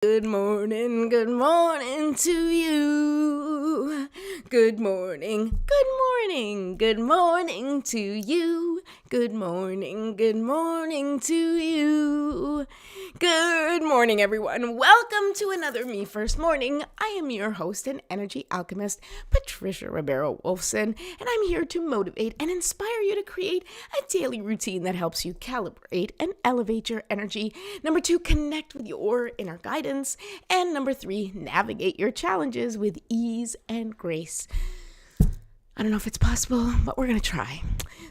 Good morning to you. Good morning to you. Good morning to you. Good morning, everyone. Welcome to another Me First Morning. I am your host and energy alchemist, Patricia Ribeiro-Wolfson, and I'm here to motivate and inspire you to create a daily routine that helps you calibrate and elevate your energy. Number 2, connect with your inner guidance. And number 3, navigate your challenges with ease and grace. I don't know if it's possible, but we're going to try.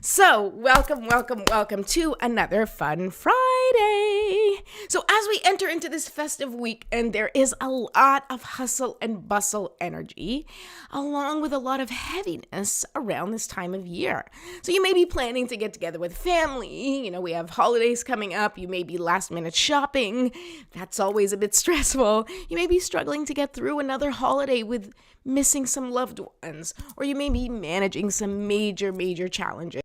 So, welcome to another fun Friday. So, as we enter into this festive weekend, there is a lot of hustle and bustle energy, along with a lot of heaviness around this time of year. So, you may be planning to get together with family. You know, we have holidays coming up. You may be last minute shopping. That's always a bit stressful. You may be struggling to get through another holiday with missing some loved ones, or you may be managing some major challenges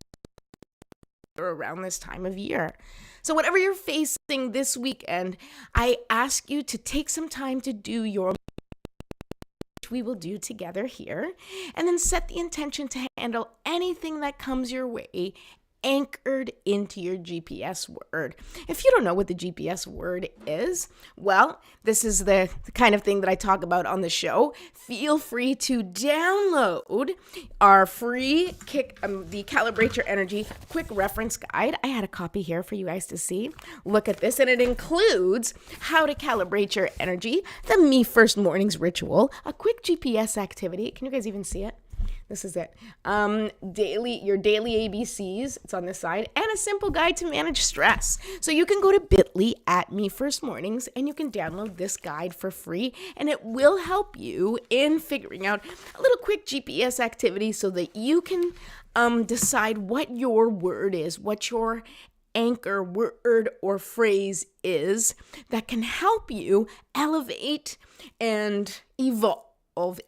around this time of year. So whatever you're facing this weekend, I ask you to take some time to do your, which we will do together here, and then set the intention to handle anything that comes your way anchored into your GPS word. If you don't know what the GPS word is, well, this is the kind of thing that I talk about on the show. Feel free to download our free the Calibrate Your Energy quick reference guide. I had a copy here for you guys to see. Look at this, and it includes how to calibrate your energy, the Me First Mornings ritual, a quick GPS activity. Can you guys even see it? This is it. Your daily ABCs, it's on this side, and a simple guide to manage stress. So you can go to bit.ly/MeFirstMornings and you can download this guide for free, and it will help you in figuring out a little quick GPS activity so that you can decide what your word is, what your anchor word or phrase is that can help you elevate and evolve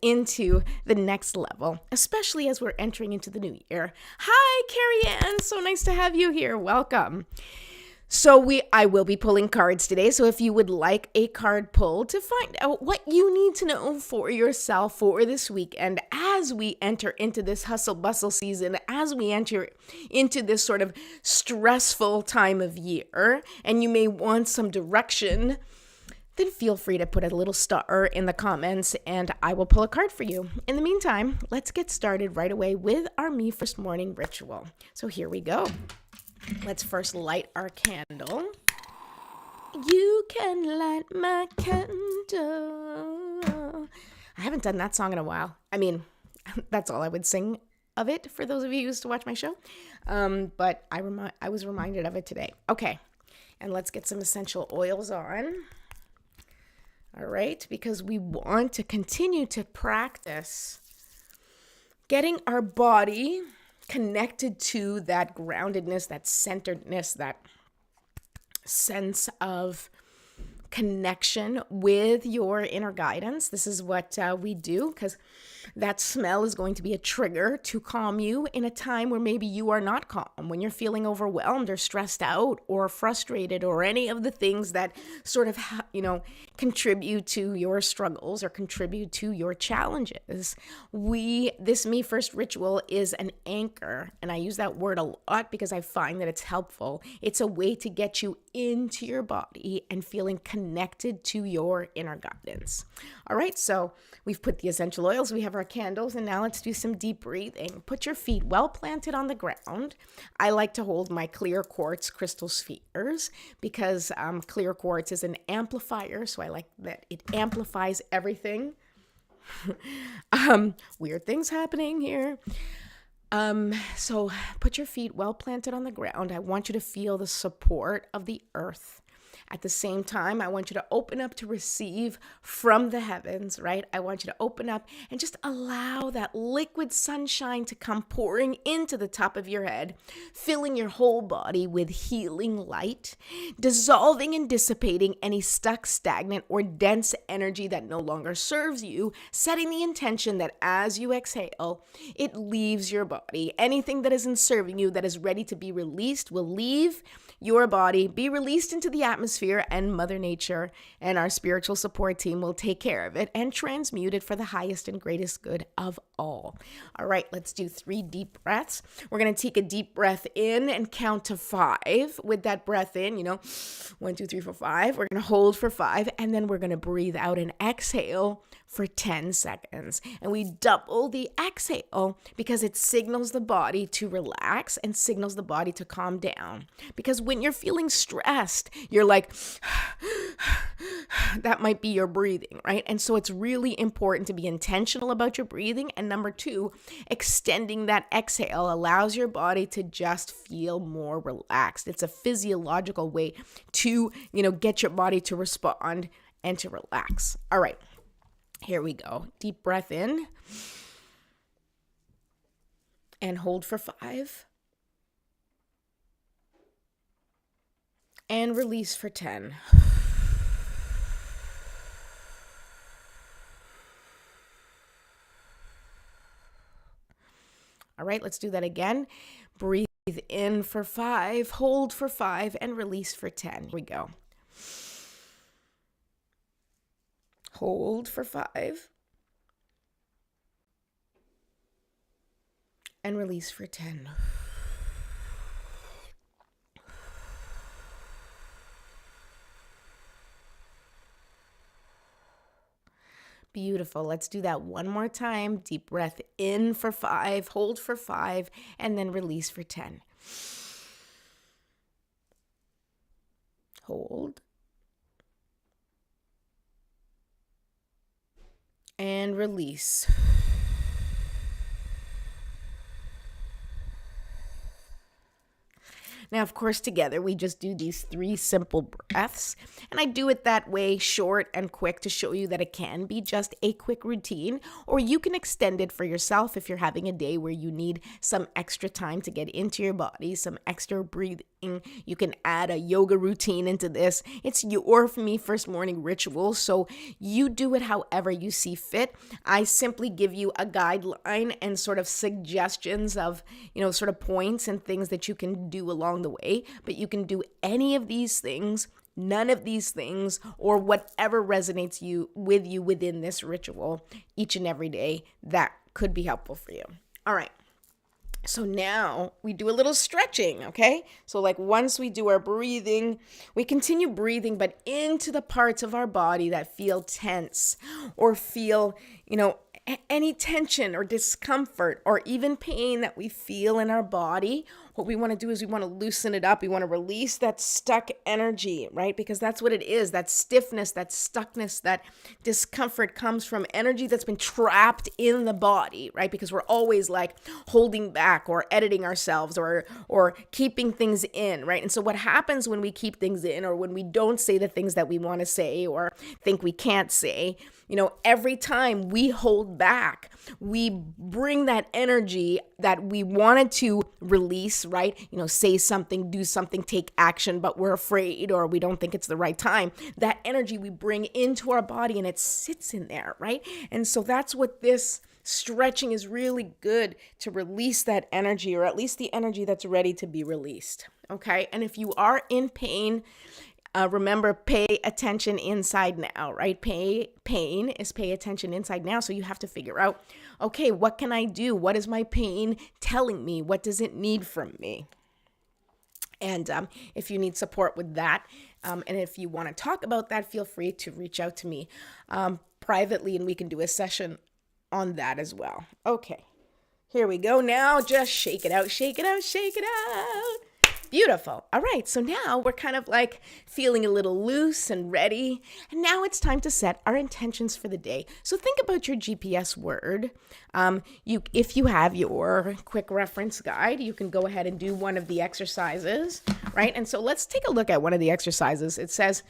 into the next level, especially as we're entering into the new year. Hi, Carrie Ann. So nice to have you here. Welcome. So I will be pulling cards today. So if you would like a card pull to find out what you need to know for yourself for this weekend as we enter into this hustle bustle season, as we enter into this sort of stressful time of year, and you may want some direction, then feel free to put a little star in the comments and I will pull a card for you. In the meantime, let's get started right away with our Me First Morning ritual. So here we go. Let's first light our candle. You can light my candle. I haven't done that song in a while. I mean, that's all I would sing of it for those of you who used to watch my show. But I was reminded of it today. Okay, and let's get some essential oils on. All right, because we want to continue to practice getting our body connected to that groundedness, that centeredness, that sense of connection with your inner guidance. This is what we do, because that smell is going to be a trigger to calm you in a time where maybe you are not calm, when you're feeling overwhelmed or stressed out or frustrated or any of the things that sort of, contribute to your struggles or contribute to your challenges. This Me First ritual is an anchor, and I use that word a lot because I find that it's helpful. It's a way to get you into your body and feeling connected to your inner guidance. All right, so we've put the essential oils, we have our candles, and now let's do some deep breathing. Put your feet well planted on the ground. I like to hold my clear quartz crystal spheres because clear quartz is an amplifier, so I like that it amplifies everything. Weird things happening here. So put your feet well planted on the ground. I want you to feel the support of the earth. At the same time, I want you to open up to receive from the heavens, right? I want you to open up and just allow that liquid sunshine to come pouring into the top of your head, filling your whole body with healing light, dissolving and dissipating any stuck, stagnant, or dense energy that no longer serves you, setting the intention that as you exhale, it leaves your body. Anything that isn't serving you, that is ready to be released, will leave your body, be released into the atmosphere, atmosphere and Mother Nature and our spiritual support team will take care of it and transmute it for the highest and greatest good of all. All right, let's do 3 deep breaths. We're going to take a deep breath in and count to 5. With that breath in, 1, 2, 3, 4, 5. We're going to hold for 5, and then we're going to breathe out and exhale for 10 seconds. And we double the exhale because it signals the body to relax and signals the body to calm down. Because when you're feeling stressed, you're like, that might be your breathing, right? And so it's really important to be intentional about your breathing. And number 2, extending that exhale allows your body to just feel more relaxed. It's a physiological way to, get your body to respond and to relax. All right. Here we go. Deep breath in and hold for 5 and release for 10. All right, let's do that again. Breathe in for 5, hold for 5, and release for 10. Here we go. Hold for 5 and release for 10. Beautiful. Let's do that one more time. Deep breath in for 5, hold for 5, and then release for 10. Hold. And release. Now, of course, together we just do these 3 simple breaths, and I do it that way, short and quick, to show you that it can be just a quick routine, or you can extend it for yourself if you're having a day where you need some extra time to get into your body, some extra breathing. You can add a yoga routine into this. It's your Me First morning ritual, so you do it however you see fit. I simply give you a guideline and sort of suggestions of, sort of points and things that you can do along the way, but you can do any of these things, none of these things, or whatever resonates with you within this ritual each and every day that could be helpful for you. All right. So now we do a little stretching, okay? So like once we do our breathing, we continue breathing, but into the parts of our body that feel tense or feel, any tension or discomfort or even pain that we feel in our body. What we want to do is we want to loosen it up. We want to release that stuck energy, right? Because that's what it is. That stiffness, that stuckness, that discomfort comes from energy that's been trapped in the body, right? Because we're always like holding back or editing ourselves or keeping things in, right? And so what happens when we keep things in or when we don't say the things that we want to say or think we can't say, every time we hold back, we bring that energy that we wanted to release, right? Say something, do something, take action, but we're afraid or we don't think it's the right time. That energy we bring into our body and it sits in there, right? And so that's what this stretching is really good to release that energy, or at least the energy that's ready to be released, okay? And if you are in pain, remember, pay attention inside now, right? Pain is pay attention inside now. So you have to figure out, okay, what can I do? What is my pain telling me? What does it need from me? And if you need support with that, and if you want to talk about that, feel free to reach out to me privately, and we can do a session on that as well. Okay, here we go. Now just shake it out, shake it out, shake it out. Beautiful. All right. So now we're kind of like feeling a little loose and ready. And now it's time to set our intentions for the day. So think about your GPS word. If you have your quick reference guide, you can go ahead and do one of the exercises, right? And so let's take a look at one of the exercises. It says,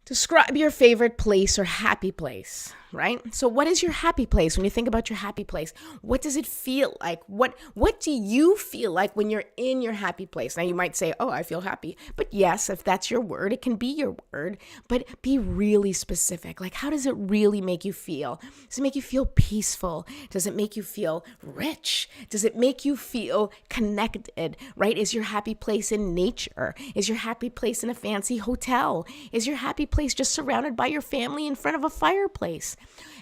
Describe your favorite place or happy place, right? So what is your happy place? When you think about your happy place, what does it feel like? What do you feel like when you're in your happy place? Now you might say, "Oh, I feel happy." But yes, if that's your word, it can be your word, but be really specific. Like, how does it really make you feel? Does it make you feel peaceful? Does it make you feel rich? Does it make you feel connected, right? Is your happy place in nature? Is your happy place in a fancy hotel? Is your happy place just surrounded by your family in front of a fireplace?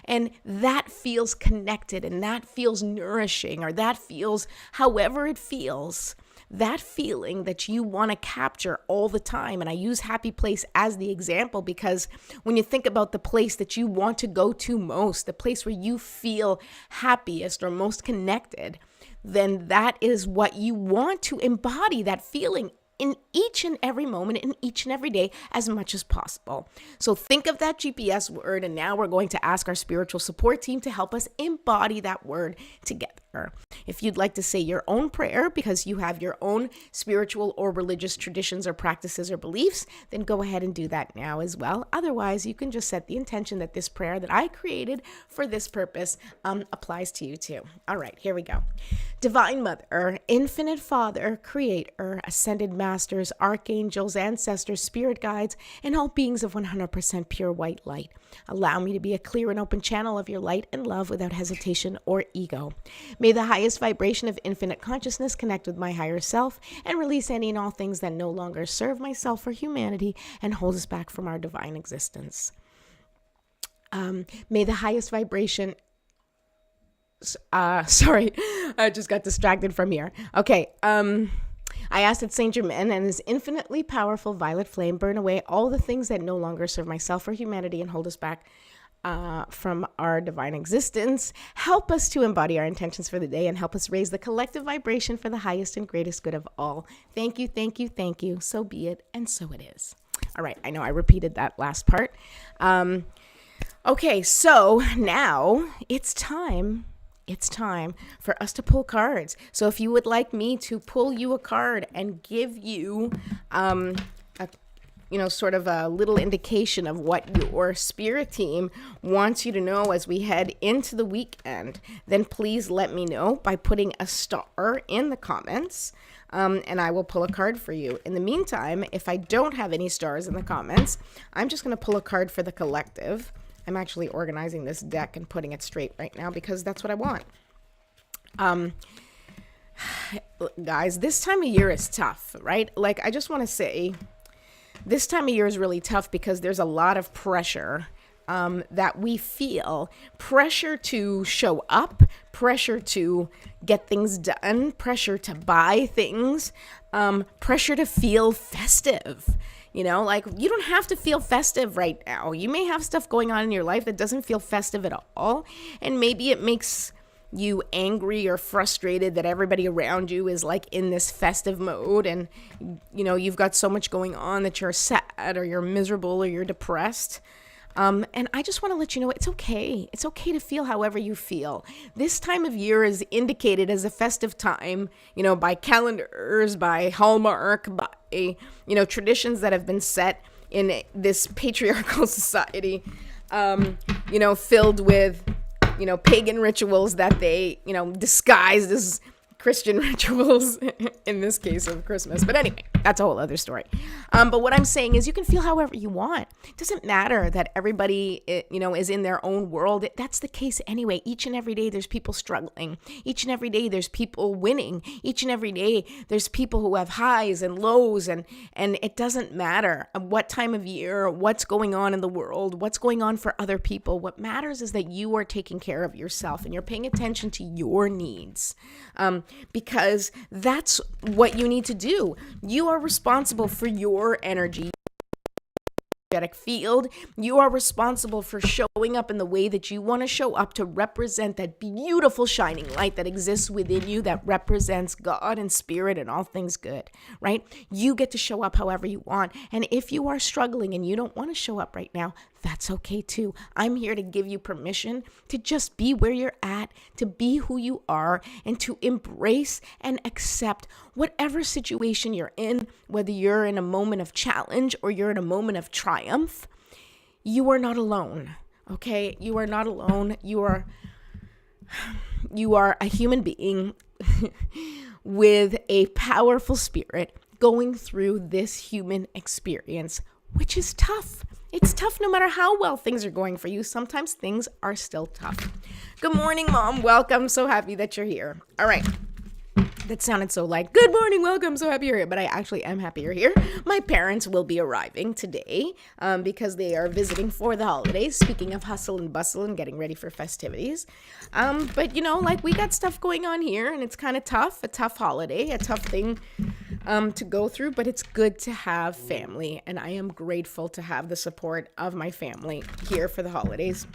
And that feels connected, and that feels nourishing, or that feels however it feels, that feeling that you want to capture all the time. And I use happy place as the example because when you think about the place that you want to go to most, the place where you feel happiest or most connected, then that is what you want to embody, that feeling in each and every moment, in each and every day, as much as possible. So think of that GPS word, and now we're going to ask our spiritual support team to help us embody that word together. If you'd like to say your own prayer because you have your own spiritual or religious traditions or practices or beliefs, then go ahead and do that now as well. Otherwise, you can just set the intention that this prayer that I created for this purpose applies to you too. All right, here we go. Divine Mother, Infinite Father, Creator, Ascended Masters, Archangels, Ancestors, Spirit Guides, and all beings of 100% pure white light. Allow me to be a clear and open channel of your light and love without hesitation or ego. May the highest vibration of infinite consciousness connect with my higher self and release any and all things that no longer serve myself or humanity and hold us back from our divine existence. May the highest vibration... sorry, I just got distracted from here. Okay, I ask that Saint Germain and his infinitely powerful violet flame burn away all the things that no longer serve myself or humanity and hold us back from our divine existence. Help us to embody our intentions for the day and help us raise the collective vibration for the highest and greatest good of all. Thank you, thank you, thank you. So be it, and so it is. All right, I know I repeated that last part. Okay, so now it's time for us to pull cards. So if you would like me to pull you a card and give you sort of a little indication of what your spirit team wants you to know as we head into the weekend, then please let me know by putting a star in the comments. And I will pull a card for you. In the meantime, if I don't have any stars in the comments, I'm just going to pull a card for the collective. I'm actually organizing this deck and putting it straight right now because that's what I want. Guys, this time of year is tough, right? Like, I just want to say this time of year is really tough because there's a lot of pressure that we feel. Pressure to show up, pressure to get things done, pressure to buy things, pressure to feel festive. You know, like, you don't have to feel festive right now. You may have stuff going on in your life that doesn't feel festive at all. And maybe it makes you angry or frustrated that everybody around you is like in this festive mode. And, you know, you've got so much going on that you're sad or you're miserable or you're depressed. And I just want to let you know it's okay. It's okay to feel however you feel. This time of year is indicated as a festive time, you know, by calendars, by Hallmark, by, you know, traditions that have been set in this patriarchal society, you know, filled with, you know, pagan rituals that they, you know, disguised as Christian rituals in this case of Christmas. But anyway, that's a whole other story. But what I'm saying is you can feel however you want. It doesn't matter that everybody, you know, is in their own world. That's the case anyway. Each and every day there's people struggling. Each and every day there's people winning. Each and every day there's people who have highs and lows, and it doesn't matter what time of year, what's going on in the world, what's going on for other people. What matters is that you are taking care of yourself and you're paying attention to your needs. Because that's what you need to do. You are responsible for your energy field. You are responsible for showing up in the way that you want to show up to represent that beautiful shining light that exists within you, that represents God and spirit and all things good, right? You get to show up however you want. And if you are struggling and you don't want to show up right now, that's okay too. I'm here to give you permission to just be where you're at, to be who you are, and to embrace and accept whatever situation you're in, whether you're in a moment of challenge or you're in a moment of triumph. you are not alone. Okay? You are not alone. You are a human being with a powerful spirit going through this human experience, which is tough. It's tough no matter how well things are going for you. Sometimes things are still tough. Good morning, Mom. Welcome. So happy that you're here. All right. That sounded so like, good morning, welcome, so happy you're here. But I actually am happy you're here. My parents will be arriving today because they are visiting for the holidays. Speaking of hustle and bustle and getting ready for festivities. But, we got stuff going on here and it's kind of tough. A tough holiday, a tough thing to go through. But it's good to have family. And I am grateful to have the support of my family here for the holidays.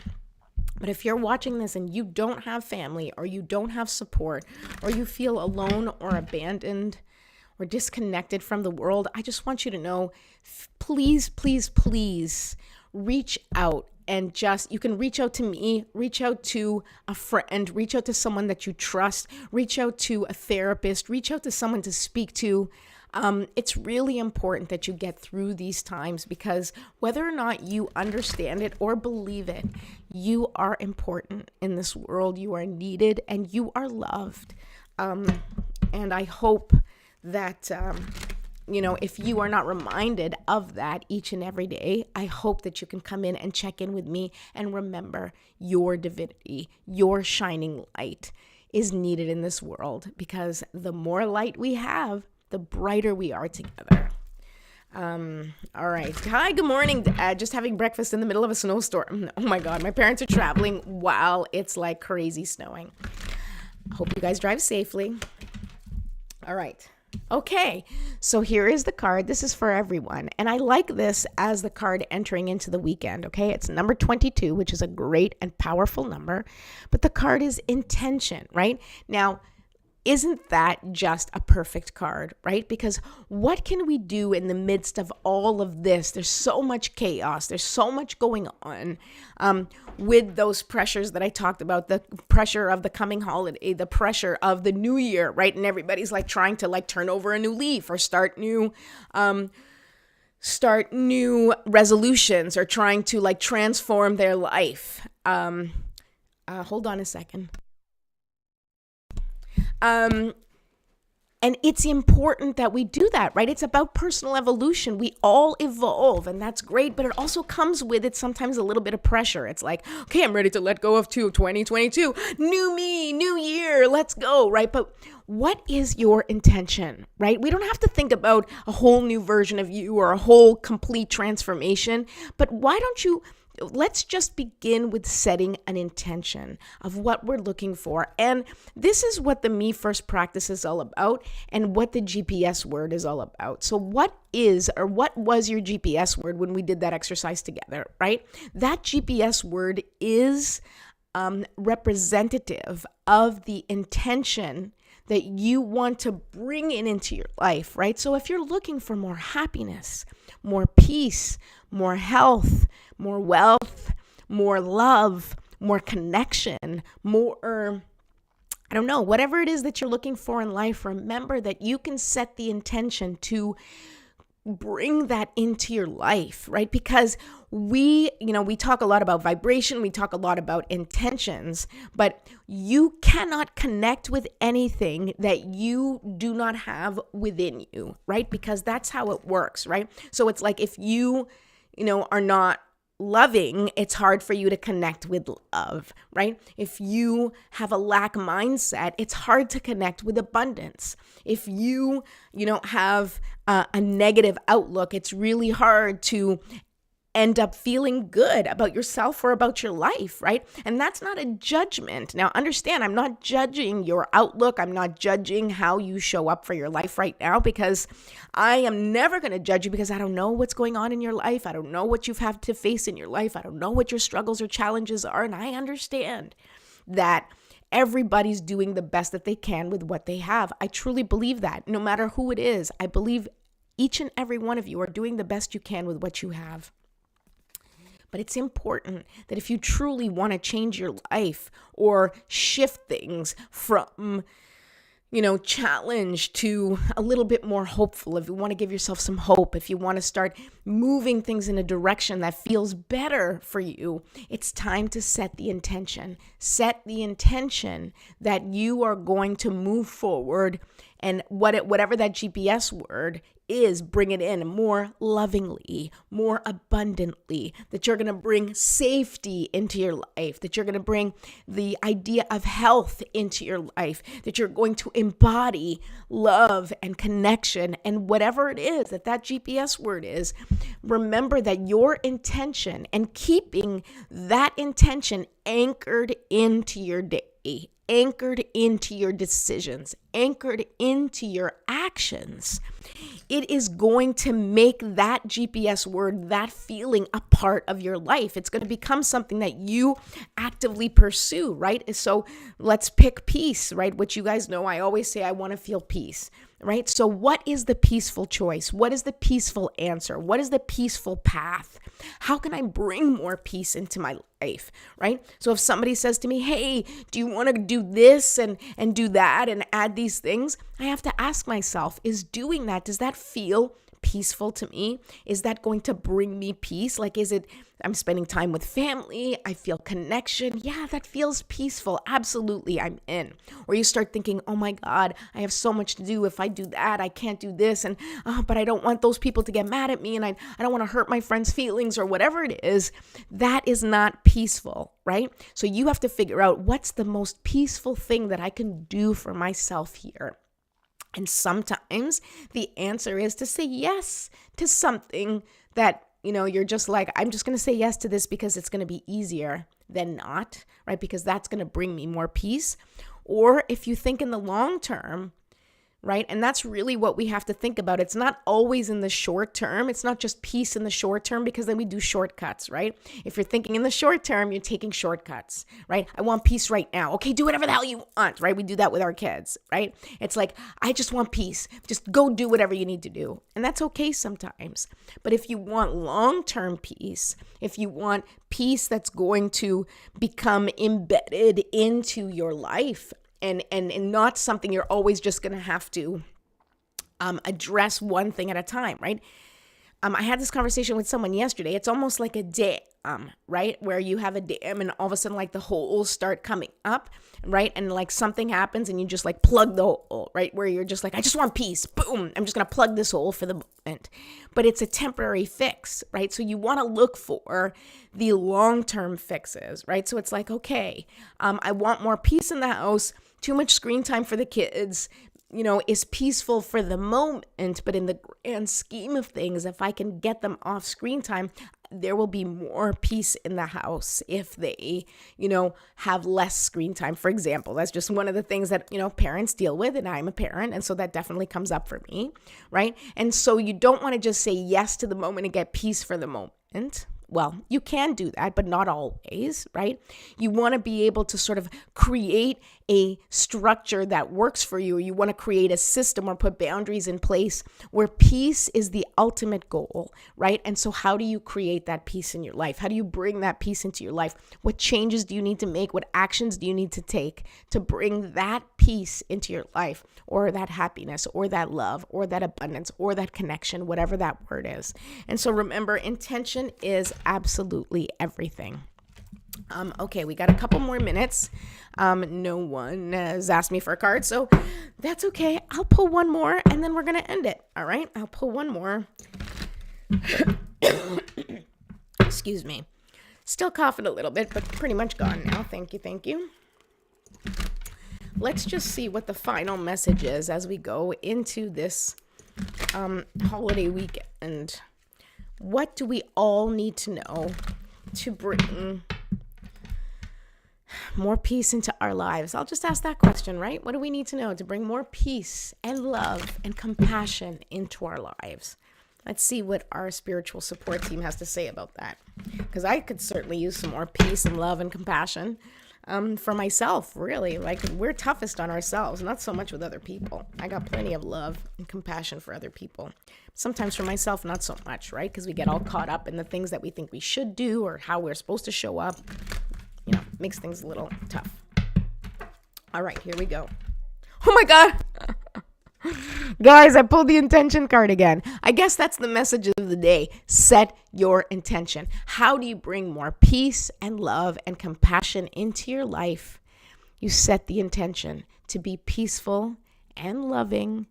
But if you're watching this and you don't have family or you don't have support or you feel alone or abandoned or disconnected from the world, I just want you to know, please, please, please reach out and you can reach out to me, reach out to a friend, reach out to someone that you trust, reach out to a therapist, reach out to someone to speak to. It's really important that you get through these times because whether or not you understand it or believe it, you are important in this world. You are needed and you are loved. And I hope that, if you are not reminded of that each and every day, I hope that you can come in and check in with me and remember your divinity, your shining light is needed in this world because the more light we have, the brighter we are together. All right. Hi, good morning. Just having breakfast in the middle of a snowstorm. Oh my God, my parents are traveling while it's like crazy snowing. Hope you guys drive safely. All right. Okay, so here is the card. This is for everyone. And I like this as the card entering into the weekend, okay? It's number 22, which is a great and powerful number. But the card is intention, right? Now, isn't that just a perfect card, right? Because what can we do in the midst of all of this? There's so much chaos. There's so much going on with those pressures that I talked about, the pressure of the coming holiday, the pressure of the new year, right? And everybody's like trying to like turn over a new leaf or start new resolutions or trying to like transform their life. Hold on a second. And it's important that we do that, right? It's about personal evolution. We all evolve and that's great, but it also comes with it sometimes a little bit of pressure. It's like, okay, I'm ready to let go of 2022, new me, new year, let's go, right? But what is your intention, right? We don't have to think about a whole new version of you or a whole complete transformation, but let's just begin with setting an intention of what we're looking for. And this is what the Me First practice is all about and what the GPS word is all about. So what was your GPS word when we did that exercise together, right? That GPS word is representative of the intention that you want to bring into your life, right? So if you're looking for more happiness, more peace, more health, more wealth, more love, more connection, more, whatever it is that you're looking for in life, remember that you can set the intention to bring that into your life, right? Because we talk a lot about vibration, we talk a lot about intentions, but you cannot connect with anything that you do not have within you, right? Because that's how it works, right? So it's like if you are not loving, it's hard for you to connect with love, right? If you have a lack mindset, it's hard to connect with abundance. If you have a negative outlook, it's really hard to end up feeling good about yourself or about your life, right? And that's not a judgment. Now, understand, I'm not judging your outlook. I'm not judging how you show up for your life right now because I am never going to judge you because I don't know what's going on in your life. I don't know what you've had to face in your life. I don't know what your struggles or challenges are. And I understand that everybody's doing the best that they can with what they have. I truly believe that no matter who it is, I believe each and every one of you are doing the best you can with what you have. But it's important that if you truly want to change your life or shift things from challenge to a little bit more hopeful, if you want to give yourself some hope, if you want to start moving things in a direction that feels better for you, it's time to set the intention. Set the intention that you are going to move forward, and whatever that GPS word is, bring it in more lovingly, more abundantly, that you're going to bring safety into your life, that you're going to bring the idea of health into your life, that you're going to embody love and connection, and whatever it is that GPS word is, remember that your intention and keeping that intention anchored into your day, anchored into your decisions, anchored into your actions, it is going to make that GPS word, that feeling, a part of your life. It's going to become something that you actively pursue, right? So let's pick peace, right? Which you guys know, I always say I want to feel peace, right? So what is the peaceful choice? What is the peaceful answer? What is the peaceful path? How can I bring more peace into my life, right? So if somebody says to me, hey, do you want to do this and do that and add these things? I have to ask myself, is doing that, does that feel peaceful to me? Is that going to bring me peace? Like, is it, I'm spending time with family, I feel connection. Yeah, that feels peaceful. Absolutely, I'm in. Or you start thinking, oh my God, I have so much to do. If I do that, I can't do this. And, but I don't want those people to get mad at me. And I don't want to hurt my friend's feelings, or whatever it is. That is not peaceful, right? So you have to figure out, what's the most peaceful thing that I can do for myself here? And sometimes the answer is to say yes to something that, you're just like, I'm just going to say yes to this because it's going to be easier than not, right? Because that's going to bring me more peace. Or if you think in the long term, right? And that's really what we have to think about. It's not always in the short term. It's not just peace in the short term, because then we do shortcuts, right? If you're thinking in the short term, you're taking shortcuts, right? I want peace right now. Okay, do whatever the hell you want, right? We do that with our kids, right? It's like, I just want peace. Just go do whatever you need to do. And that's okay sometimes. But if you want long-term peace, if you want peace that's going to become embedded into your life, and not something you're always just going to have to address one thing at a time, right? I had this conversation with someone yesterday. It's almost like a dam, right? Where you have a dam and all of a sudden like the holes start coming up, right? And like something happens and you just like plug the hole, right? Where you're just like, I just want peace. Boom. I'm just going to plug this hole for the moment. But it's a temporary fix, right? So you want to look for the long-term fixes, right? So it's like, okay, I want more peace in the house. Too much screen time for the kids, is peaceful for the moment, but in the grand scheme of things, if I can get them off screen time, there will be more peace in the house if they, have less screen time. For example, that's just one of the things that, parents deal with, and I'm a parent, and so that definitely comes up for me, right? And so you don't want to just say yes to the moment and get peace for the moment. Well, you can do that, but not always, right? You want to be able to sort of create a structure that works for you. You want to create a system or put boundaries in place where peace is the ultimate goal, right? And so how do you create that peace in your life? How do you bring that peace into your life? What changes do you need to make? What actions do you need to take to bring that peace into your life, or that happiness, or that love, or that abundance, or that connection, whatever that word is? And so remember, intention is absolutely everything. Okay, we got a couple more minutes. No one has asked me for a card, so that's okay. I'll pull one more and then we're going to end it. All right, I'll pull one more. Excuse me. Still coughing a little bit, but pretty much gone now. Thank you, thank you. Let's just see what the final message is as we go into this holiday weekend. What do we all need to know to bring more peace into our lives? I'll just ask that question, right? What do we need to know to bring more peace and love and compassion into our lives? Let's see what our spiritual support team has to say about that. Because I could certainly use some more peace and love and compassion for myself, really. Like, we're toughest on ourselves, not so much with other people. I got plenty of love and compassion for other people. Sometimes for myself, not so much, right? Because we get all caught up in the things that we think we should do or how we're supposed to show up. Makes things a little tough. All right, here we go. Oh my God. Guys, I pulled the intention card again. I guess that's the message of the day. Set your intention. How do you bring more peace and love and compassion into your life? You set the intention to be peaceful and loving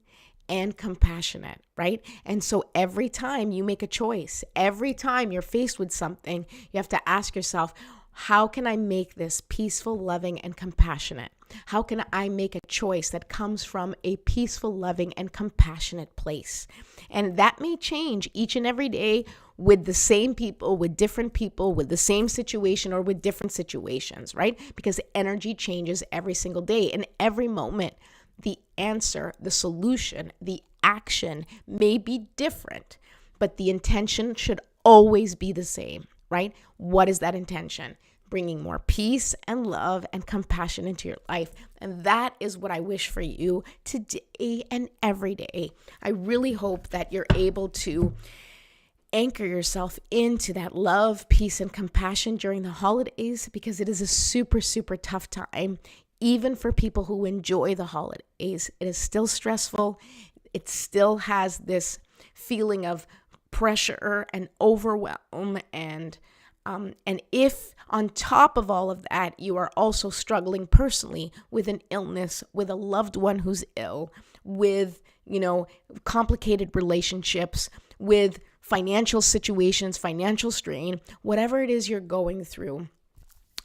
and compassionate, right? And so every time you make a choice, every time you're faced with something, you have to ask yourself, how can I make this peaceful, loving, and compassionate? How can I make a choice that comes from a peaceful, loving, and compassionate place? And that may change each and every day with the same people, with different people, with the same situation, or with different situations, right? Because energy changes every single day. In every moment, the answer, the solution, the action may be different, but the intention should always be the same, right? What is that intention? Bringing more peace and love and compassion into your life. And that is what I wish for you today and every day. I really hope that you're able to anchor yourself into that love, peace, and compassion during the holidays, because it is a super, super tough time, even for people who enjoy the holidays. It is still stressful. It still has this feeling of pressure and overwhelm, and if on top of all of that, you are also struggling personally with an illness, with a loved one who's ill, with, complicated relationships, with financial situations, financial strain, whatever it is you're going through,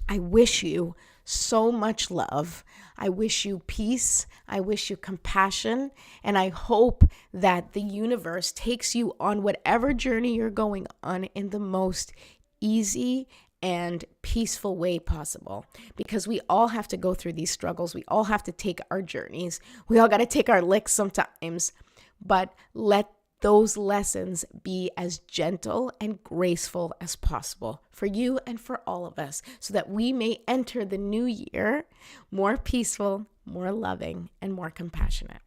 I wish you so much love. I wish you peace. I wish you compassion. And I hope that the universe takes you on whatever journey you're going on in the most easy and peaceful way possible, because we all have to go through these struggles. We all have to take our journeys. We all got to take our licks sometimes, but let those lessons be as gentle and graceful as possible for you and for all of us, so that we may enter the new year more peaceful, more loving, and more compassionate.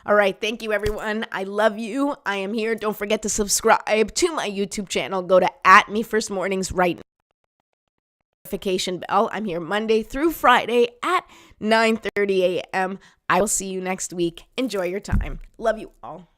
All right. Thank you, everyone. I love you. I am here. Don't forget to subscribe to my YouTube channel. Go to @MeFirstMornings right now. Notification bell. I'm here Monday through Friday at 9:30 a.m. I will see you next week. Enjoy your time. Love you all.